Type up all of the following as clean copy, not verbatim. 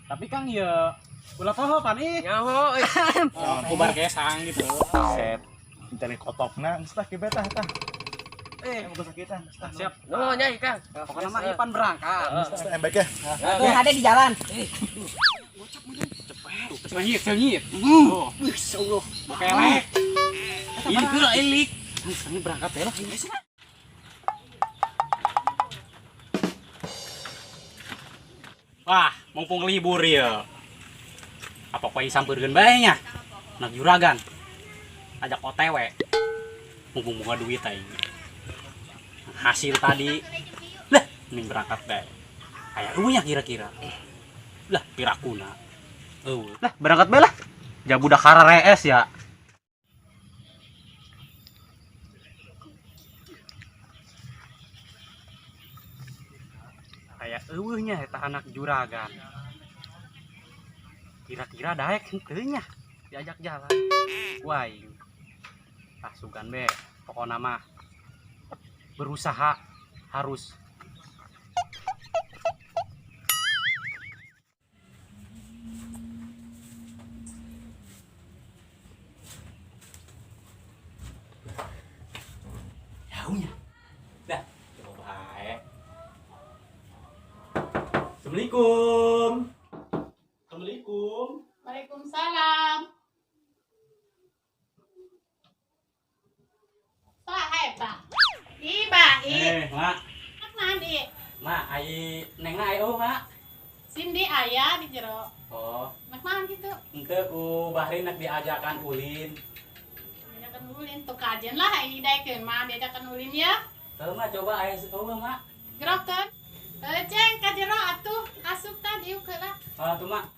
Tapi Kang ya ulah poho pan nyaho kubar gesang gitu. Set. Mencari kotokna geus tah kieu tah tah. Mau kesakitan. Siap. no nyai Kang Pokoknya mah Ipan berangkat. Geus tah baik ya. Tuh ada di jalan. Cepet senyit. Oh, Allah. Bokelek. Ini keur elik. Ini berangkat ya lah. Wah, mumpung libur ya. Apa kau sampeurkeun bae nya? Anak juragan. Ajak OTW. Mumpung boga duit aing. Hasil tadi. Lah, mending berangkat bae. Aya runya kira-kira. Lah, pirakuna. Lah, berangkat bae lah. Ja budak hararees ya. Kayak eueuhnya eta anak juragan. Kira-kira daek henteu nya diajak jalan. Waing. Tah sugan be, pokona mah berusaha harus. Jauhnya. Dah, coba bae. Assalamualaikum. Assalamualaikum. Waalaikumsalam. Pak. Iba, Mak. Nandi. Mak, ai neng na ai Mak. Cindy aya di jero. Oh, Nak naon gitu? henteu ku Bahri nak diajakan ulin. Diajakan ulin tuh kajian lah ini daekeun mah diajakan ulin ya. Teu mah coba aya Mak. Gerokeun. Ceng ka jero atuh asup tadi diuk heula. Ah, tuh Mak.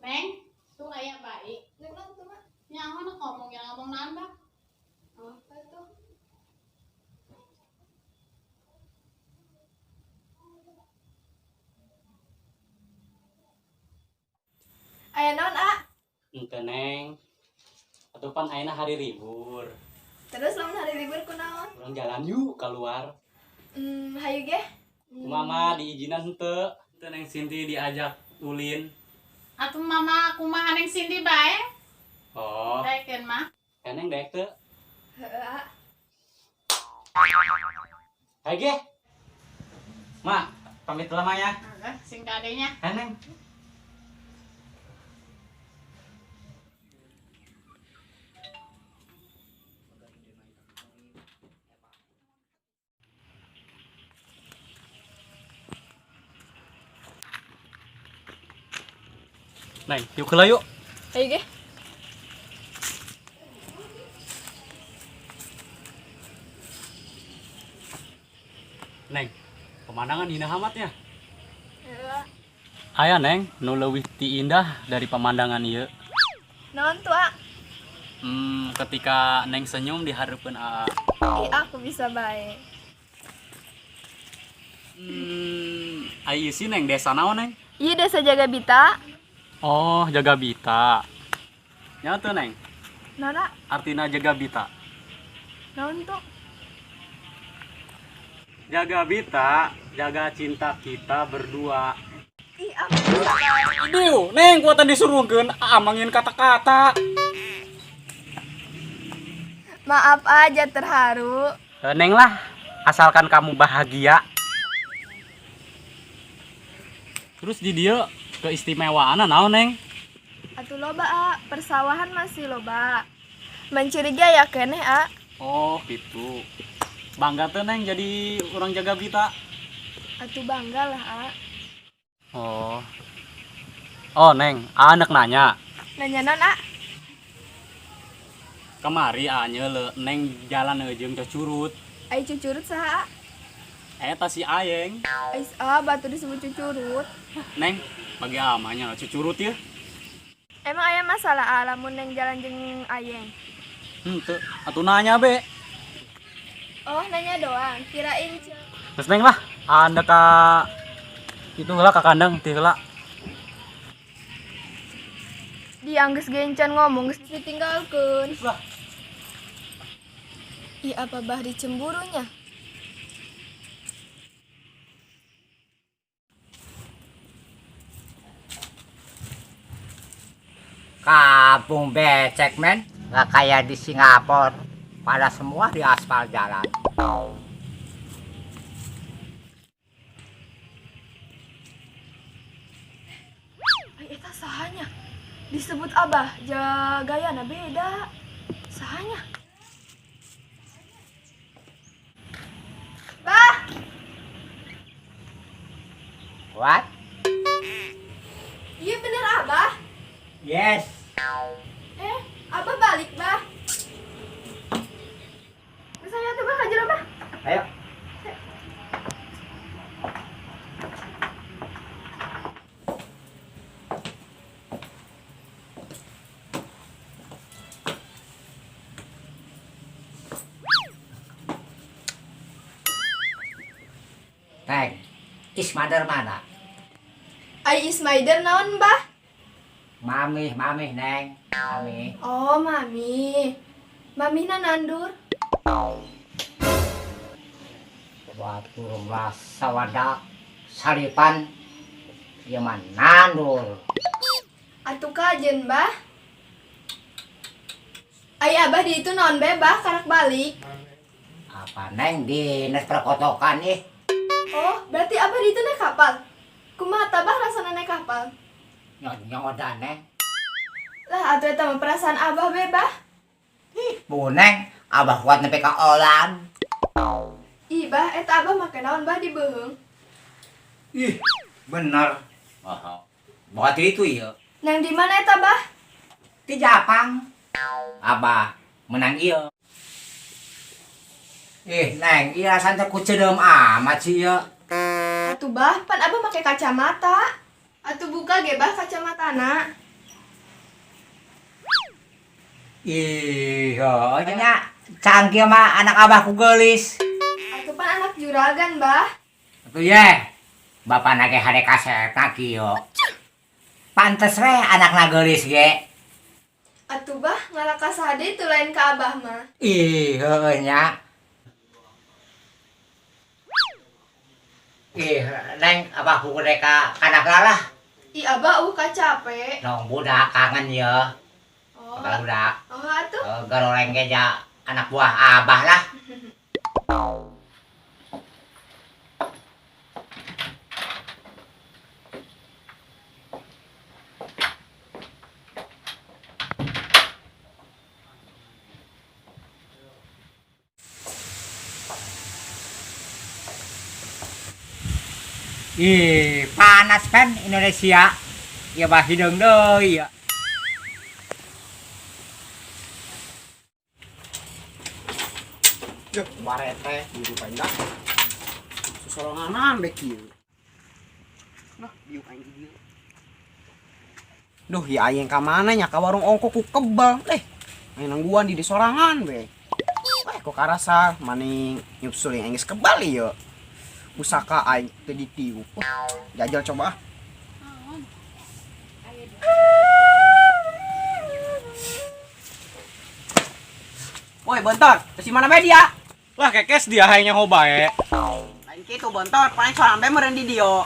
Neng, tuh aya baik. Neng tuh mah. Nyaho nak ngomong yang ngomong nanda. Oh, tuh. Aya naon, A? Henteu neng. Atuh pan ayeuna hari libur. Terus lamun hari libur kunaon? Urang jalan yuk keluar. Hayu ge. Mama diizinan henteu. Henteu neng Cindy diajak ulin. Atuh mama kumaha neng Cindy bae? Oh, Daekeun mah. kan neng daek teu. Heeh, A. Hai ge. Mak, pamit heula mah ya. Sing kadenya. Kan neng. Neng, yuk keula yuk. Hayu ge. Neng, pemandangan indah amatnya. Heeh. Aya neng, nu leuwih ti indah dari pemandangan ieu. Naon tuh, A? Ketika neng senyum dihareupeun Aa. Ih, aku bisa bae. Ai sih neng desa naon neng? Ieu desa Jagabita. Oh, Jagabita. Nya teu neng, Naon, A? artina Jagabita. Naon tuh? Jagabita, jaga cinta kita berdua. Ih, aku bisa bae. Aduh, neng kuatan disuruhkeun amangin kata-kata. Maaf aja terharu. Neng lah, asalkan kamu bahagia. Terus di dia keistimewaan naon neng? Atuh loba, A. Persawahan masih loba. Mencurigai ya keneh, A. Oh, gitu. Bangga tuh neng jadi orang Jagabita. Atuh bangga lah, A. Oh. Oh, neng, anak nanya. Nanya naon, A? Kemari nyeule neng jalan jeung curut. Ai cucurut saha, A? Eta si Ayeng. Ais, A, batu disebut cucurut. Neng, bagi amanya cucurut ya. Emang aya masalah, A, lamun neng jalan jeung Ayeng? Teu, atuh nanya be. Oh, nanya doang. Kirain Terus neng lah, anda ka itu heula ka kandang teh heula. diangges gencan ngomong geus ditinggalkeun. Lah. Ih, apa bah dicemburunya? Kampung becek men, nggak kayak di Singapura. Pada semua di aspal jalan. Ay, eta sahanya. Disebut abah, gayana beda. Sahanya. Bah, What? iya bener abah. Yes. Abah balik bah. Misalnya tuh bah hajar abah. Ayo. Neng, Ismader mana? Ay Ismaider naon bah? Mami, Neng. Mami. Oh mami. Mami na nandur. Waktu rumah sawadak saripan dia mah nandur. Atuh kajen bah. Ay abah di itu naon bebah karak balik. Apa Neng di nes perkotokan ih? Oh berarti abah di itu naik kapal. Kumaha tabah rasana naik kapal? Nyodan Neng. Lah atuh eta mah perasaan abah bebah. Bu Neng, abah kuat nepi ka olan. Ih bah eta abah make naon bah di beheung. Ih, bener. Berarti itu ya. Nang di mana eta bah? Di Japang. Abah menang iya. Neng, iya santai ku cedem amat sih ya. Atuh bah pan abah make kacamata. Atuh buka ge bah kacamatana. Iya, nya canggih mah anak abah ku geulis. Atuh pan anak juragan bah. Atuh ye. Bapak nage hade kasetna kieu. Pantes we anakna geulis ge. Atuh bah ngalakas hade teu lain ka abah mah. Heuh nya. Neng abah ku gede ka anak lah. Ih abah kacape. Nong budak kangen ya. Oh. Kalau budak. Oh atuh. Garoreng ge ja anak buah abah lah. Panas kan Indonesia. Ya bah hideung deui ya. Yuk, barete di rupa indah. Sosoronganan dek kieu. Nah, diuk aing dieu. Duh, ya aing ka mana nya ka warung ongko ku kebal. Aing nangguan di sorangan we. Kok karasa maning nyupsul yang geus kebal ieu. Pusaka aing teu ditiup. Jajal coba. Woi, bentar. Ke mana media? Lah kekes dia hanya hobae. Lain kitu bentar, paling sorangan bae meureun di dieu.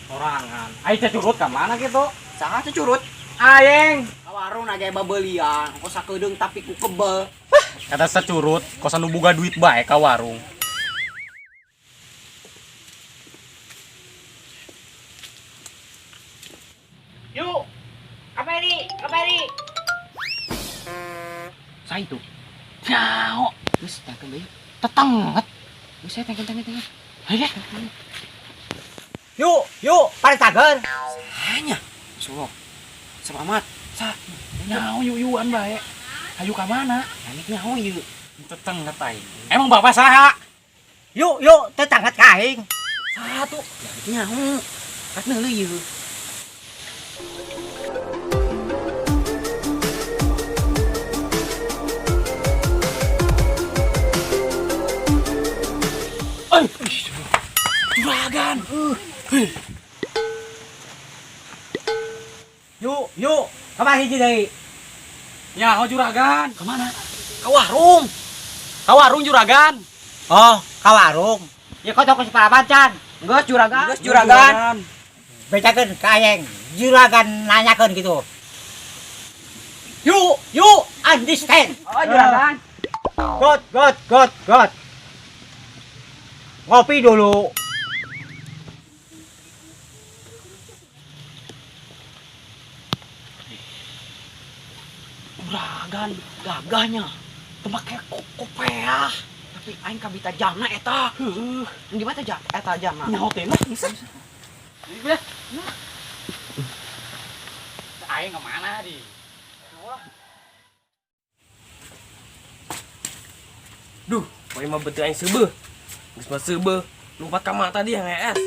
Sorangan. Ai teh curut ka mana gitu? Saha teh curut? Aing. Ka warung nage babeulian, kok sakedeung tapi ku kebel. Kata securut, kosan nu boga duit bae ka warung. Yuk. Kaperi. Sa itu. Nyao. Geus tangkeun deui. Tetenget. Geus saya tengken. Ayo. Yuk, pada cager. Hanya. Suruh. Selamat. Sa. Nyao yuyuan bae. Ayo ka mana? Anik nyaho ieu. Tetenget aing. Emang bapak saha? Yuk, teu tangkat ka aing. Satu. Anik nyaho. Kat neuleuh ieu. Juragan. Yuk, kemana hiji deui? Nyaho juragan. Kemana? Ka warung. Ka warung juragan. Oh, ka warung. Ya kocok ke sepalapan can. Geus juragan. Geus juragan. Becakeun ka aing. Juragan nanyakeun gitu. You understand. Oh juragan. God. Ngopi dulu. Juragan gagahnya. Teu make kopeah. Tapi aing kabita jamna eta. Heuh. Di mana jam? Eta jamna. Nyaho teh lah. Aing kemana di? Duh, poe mah beuteung aing seubeuh. Geus mah seubeuh. Lumpat ka mata tadi yang es.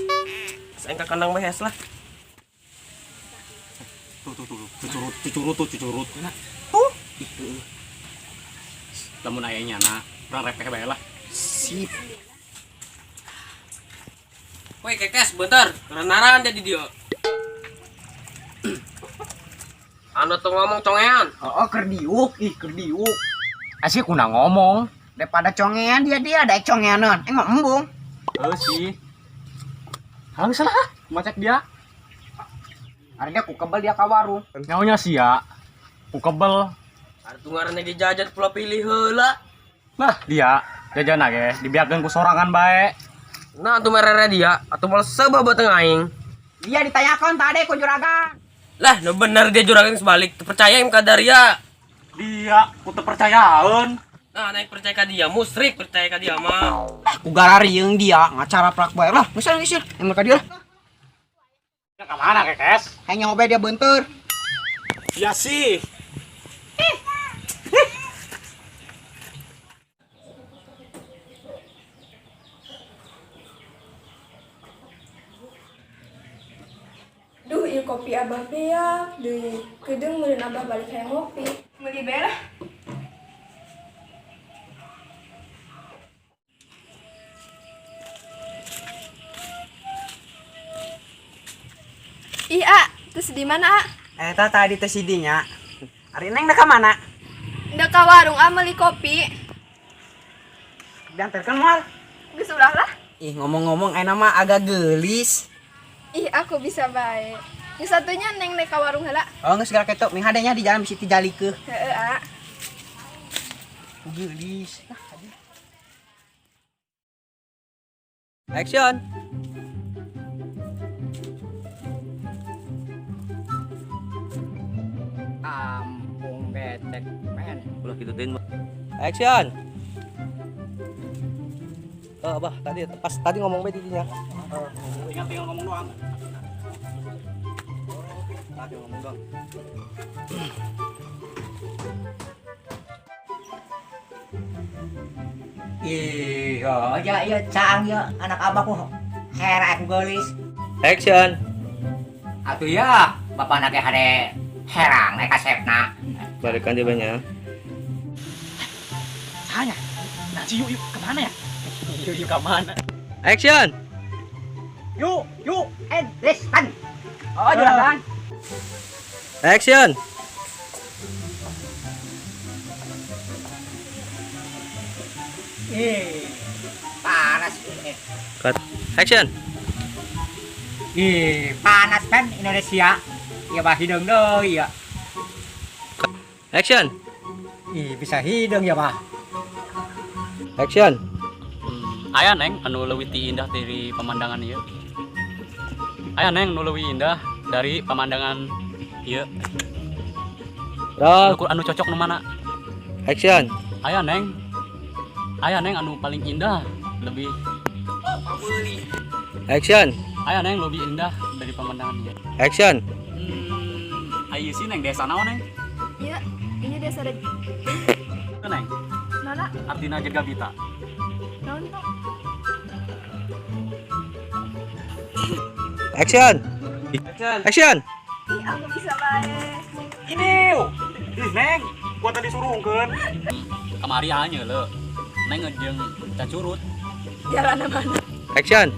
Geus aing ka kandang behes lah. Tuh, cucurut. Lamun aya nyana, urang repeh bae lah. Sip. Woi, kekes bentar. Kerenaran jadi dia. Anu tuh ngomong congean. Oh keur diuk, keur diuk. Asih kuna ngomong. Daripada congean dia ada congeanan. Emang embung. Sih. Halus lah, macet dia. Ada dia ku kebal dia ka warung. Nyahonya sia. Ku kebel. Ada tunggaran lagi jajan pula pilih heula. Nah, dia jajan ge dibiarkeun ku sorangan bae. Nah, tuh merere dia atau malah sebab beuteung aing. Dia ditanyakan tadi ku juragan. Lah, no bener dia juragan sebalik. Percaya im ka Daria. Dia ku teu percayaeun. Nah, naik percaya ka dia, musrik percaya ka dia mah. Ku gararieung dia ngacara prak bae lah. Geus emang ka dia lah. Ka mana kekes? Hanya obe dia benteur. Ya sih. Duh, ieu kopi abah beak. Deui kedeung meureun abah balik hayang ngopi. Meuli bae lah. Ih, terus di mana, Eta tadi teh sidinya. Ari neng da ka mana? Da ka warung meuli kopi. Diantarkeun moal. Geus ulah lah. Ih ngomong-ngomong ayeuna mah agak geulis. Ih, aku bisa bae. Geus satunya neng ka warung heula. Oh geus gerak kitu, ming hadenya di jalan bisi tijalikeun. Heeh, Geulis. Action. Kampung betek men. Ulah gitu tin. Action. Oh, Abah, tadi ngomong bae didinya. Tinggal ngomong doang. Tadi ngomong doang. Iya, ya caang ya anak abahku herek geulis. Action. Atuh ya, bapak nake hade herang naik kasepna. Balikan dia banyak. Tanya. Nah, si yuk kemana ya? Yuk ke mana? Action. Yuk, and listen. Oh juragan. Action. Panas ini. Cut. Action. Panas kan Indonesia. Ya bah hidung deui ya. Action. Bisa hidung ya bah. Action. Aya neng anu leuwih ti indah dari pemandangan ieu. Aya neng anu leuwih indah dari pemandangan ieu. Roll. Anu cocok nu mana? Action. Aya neng anu paling indah lebih Action. aya neng lebih indah dari pemandangan ieu. Action. Ayo sih neng desa naon neng? Iya, ini desa ada Itu neng, nana. artina jaga bita. Naon tong? Action. Action. Ih, aku bisa bae. Ini, ih neng, gua tadi suruhkeun. Kamari aja le, neng ngejeng cacurut. Jalan mana? Action.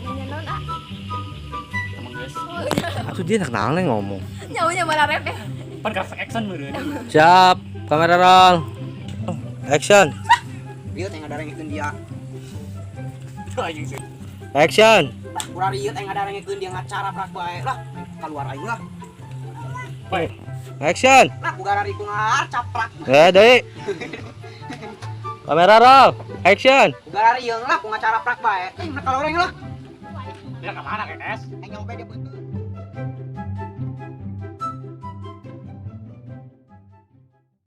Nanya naon, Emang guys, Atuh dia nak ngomong. Nyaunya malah rep ya. pan action meureun. Siap. Kamera roll. Action. Riut yang ada rengikeun dia. Anjing sih. Action. Kurang riut yang ada rengikeun dia ngacara prak bae lah. Keluar aing lah. Baik. Action. Lah kugara riku ngacaplak. Deui. Kamera roll. Action. Kugara rieu lah ku ngacara prak bae. Nah kalau orang lah. Dia kemana, Kes? Aing nyoba dia betul.